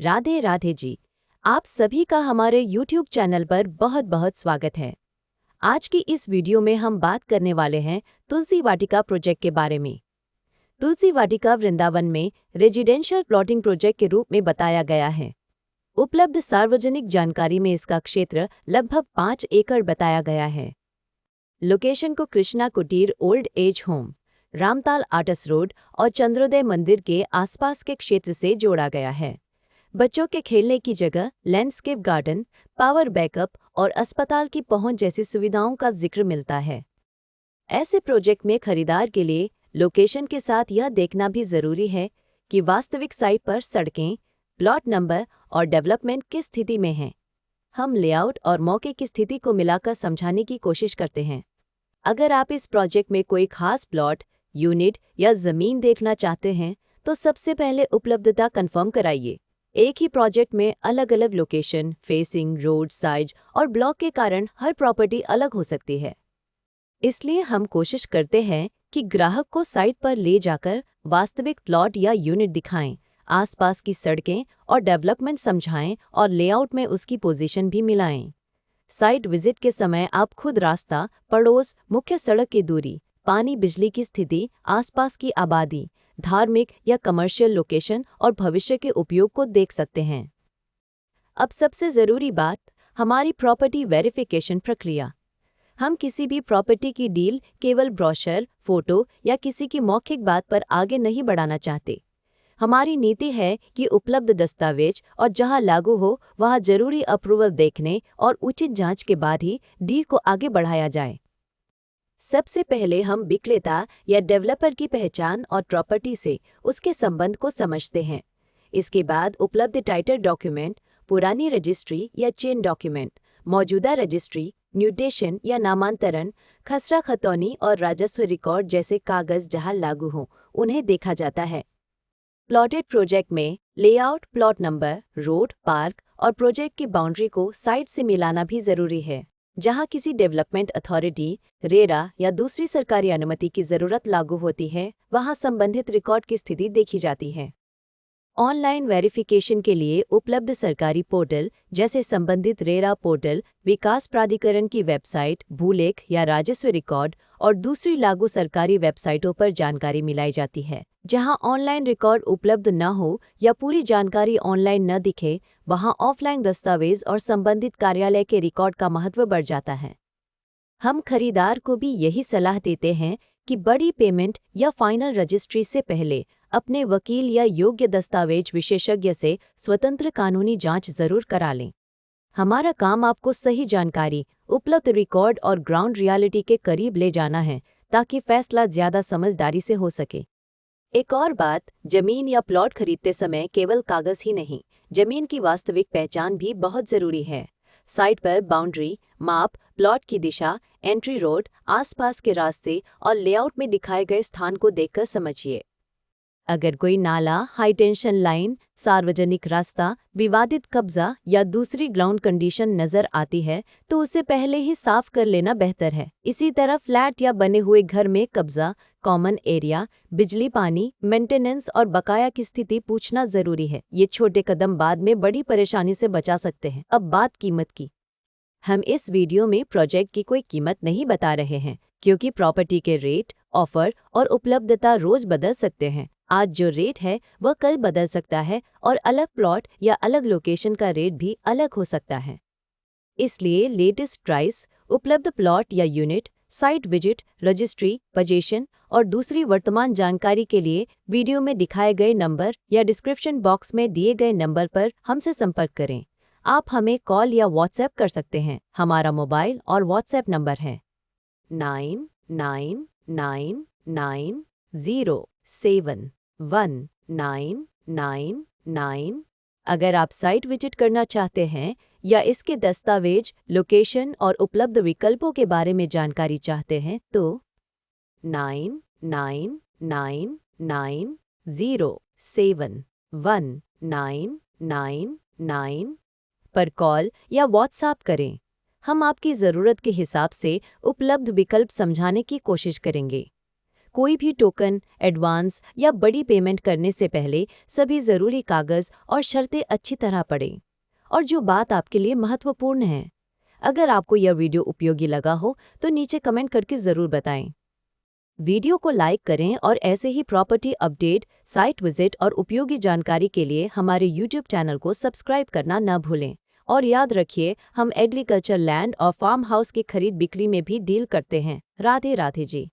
राधे राधे जी। आप सभी का हमारे YouTube चैनल पर बहुत बहुत स्वागत है। आज की इस वीडियो में हम बात करने वाले हैं तुलसी वाटिका प्रोजेक्ट के बारे में। तुलसी वाटिका वृंदावन में रेजिडेंशियल प्लॉटिंग प्रोजेक्ट के रूप में बताया गया है। उपलब्ध सार्वजनिक जानकारी में इसका क्षेत्र लगभग 5 एकड़ बताया गया है। लोकेशन को Krishna Kutir old age home, Ramtal आटस रोड और चंद्रोदय मंदिर के आसपास के क्षेत्र से जोड़ा गया है। बच्चों के खेलने की जगह, लैंडस्केप गार्डन, पावर बैकअप और अस्पताल की पहुंच जैसी सुविधाओं का जिक्र मिलता है। ऐसे प्रोजेक्ट में खरीदार के लिए लोकेशन के साथ यह देखना भी जरूरी है कि वास्तविक साइट पर सड़कें, प्लॉट नंबर और डेवलपमेंट किस स्थिति में हैं। हम लेआउट और मौके की स्थिति को मिलाकर समझाने की कोशिश करते हैं। अगर आप इस प्रोजेक्ट में कोई खास प्लॉट, यूनिट या जमीन देखना चाहते हैं तो सबसे पहले उपलब्धता कंफर्म कराइए। एक ही प्रोजेक्ट में अलग अलग लोकेशन, फेसिंग, रोड साइज और ब्लॉक के कारण हर प्रॉपर्टी अलग हो सकती है। इसलिए हम कोशिश करते हैं कि ग्राहक को साइट पर ले जाकर वास्तविक प्लॉट या यूनिट दिखाएं, आसपास की सड़कें और डेवलपमेंट समझाएं और लेआउट में उसकी पोजीशन भी मिलाएं। साइट विजिट के समय आप खुद रास्ता, पड़ोस, मुख्य सड़क की दूरी, पानी बिजली की स्थिति, आसपास की आबादी, धार्मिक या कमर्शियल लोकेशन और भविष्य के उपयोग को देख सकते हैं। अब सबसे ज़रूरी बात, हमारी प्रॉपर्टी वेरिफिकेशन प्रक्रिया। हम किसी भी प्रॉपर्टी की डील केवल ब्रोशर, फोटो या किसी की मौखिक बात पर आगे नहीं बढ़ाना चाहते। हमारी नीति है कि उपलब्ध दस्तावेज और जहां लागू हो वहां जरूरी अप्रूवल देखने और उचित जांच के बाद ही डील को आगे बढ़ाया जाए। सबसे पहले हम विक्रेता या डेवलपर की पहचान और प्रॉपर्टी से उसके संबंध को समझते हैं। इसके बाद उपलब्ध टाइटल डॉक्यूमेंट, पुरानी रजिस्ट्री या चेन डॉक्यूमेंट, मौजूदा रजिस्ट्री, म्यूटेशन या नामांतरण, खसरा खतौनी और राजस्व रिकॉर्ड जैसे कागज जहां लागू हों, उन्हें देखा जाता है। प्लॉटेड प्रोजेक्ट में layout, plot number, road, park और प्रोजेक्ट की बाउंड्री को साइट से मिलाना भी जरूरी है। जहां किसी डेवलपमेंट अथॉरिटी, रेरा या दूसरी सरकारी अनुमति की जरूरत लागू होती है, वहां संबंधित रिकॉर्ड की स्थिति देखी जाती है। ऑनलाइन वेरिफिकेशन के लिए उपलब्ध सरकारी पोर्टल जैसे संबंधित रेरा पोर्टल, विकास प्राधिकरण की वेबसाइट, भूलेख या राजस्व रिकॉर्ड और दूसरी लागू सरकारी वेबसाइटों पर जानकारी मिलाई जाती है। जहां ऑनलाइन रिकॉर्ड उपलब्ध न हो या पूरी जानकारी ऑनलाइन न दिखे, वहां ऑफलाइन दस्तावेज और संबंधित कार्यालय के रिकॉर्ड का महत्व बढ़ जाता है। हम खरीदार को भी यही सलाह देते हैं कि बड़ी पेमेंट या फाइनल रजिस्ट्री से पहले अपने वकील या योग्य दस्तावेज विशेषज्ञ से स्वतंत्र कानूनी जांच जरूर करा लें। हमारा काम आपको सही जानकारी, उपलब्ध रिकॉर्ड और ग्राउंड रियलिटी के करीब ले जाना है ताकि फैसला ज्यादा समझदारी से हो सके। एक और बात, जमीन या प्लॉट खरीदते समय केवल कागज ही नहीं, जमीन की वास्तविक पहचान भी बहुत जरूरी है। साइट पर बाउंड्री, माप, प्लॉट की दिशा, एंट्री रोड, आसपास के रास्ते और लेआउट में दिखाए गए स्थान को देखकर समझिए। अगर कोई नाला, हाई टेंशन लाइन, सार्वजनिक रास्ता, विवादित कब्जा या दूसरी ग्राउंड कंडीशन नजर आती है तो उसे पहले ही साफ कर लेना बेहतर है। इसी तरह फ्लैट या बने हुए घर में कब्जा, कॉमन एरिया, बिजली, पानी, मेंटेनेंस और बकाया की स्थिति पूछना जरूरी है। ये छोटे कदम बाद में बड़ी परेशानी से बचा सकते हैं। अब बात कीमत की। हम इस वीडियो में प्रोजेक्ट की कोई कीमत नहीं बता रहे हैं क्योंकि प्रॉपर्टी के रेट, ऑफर और उपलब्धता रोज बदल सकते हैं। आज जो रेट है वह कल बदल सकता है और अलग प्लॉट या अलग लोकेशन का रेट भी अलग हो सकता है। इसलिए लेटेस्ट प्राइस, उपलब्ध प्लॉट या unit, site visit, registry, position और दूसरी वर्तमान जानकारी के लिए वीडियो में दिखाए गए नंबर या डिस्क्रिप्शन बॉक्स में दिए गए नंबर पर हमसे संपर्क करें। आप हमें कॉल या व्हाट्सएप कर सकते हैं। हमारा मोबाइल और व्हाट्सएप नंबर है 9999071999। अगर आप साइट विजिट करना चाहते हैं या इसके दस्तावेज, लोकेशन और उपलब्ध विकल्पों के बारे में जानकारी चाहते हैं तो 9999071999 पर कॉल या व्हाट्सएप करें। हम आपकी ज़रूरत के हिसाब से उपलब्ध विकल्प समझाने की कोशिश करेंगे। कोई भी टोकन, एडवांस या बड़ी पेमेंट करने से पहले सभी ज़रूरी कागज़ और शर्तें अच्छी तरह पढ़ें। और जो बात आपके लिए महत्वपूर्ण है, अगर आपको यह वीडियो उपयोगी लगा हो तो नीचे कमेंट करके ज़रूर बताएं। वीडियो को लाइक करें और ऐसे ही प्रॉपर्टी अपडेट, साइट विजिट और उपयोगी जानकारी के लिए हमारे YouTube चैनल को सब्सक्राइब करना न भूलें। और याद रखिए, हम एग्रीकल्चर लैंड और फार्म हाउस की खरीद बिक्री में भी डील करते हैं। राधे राधे जी।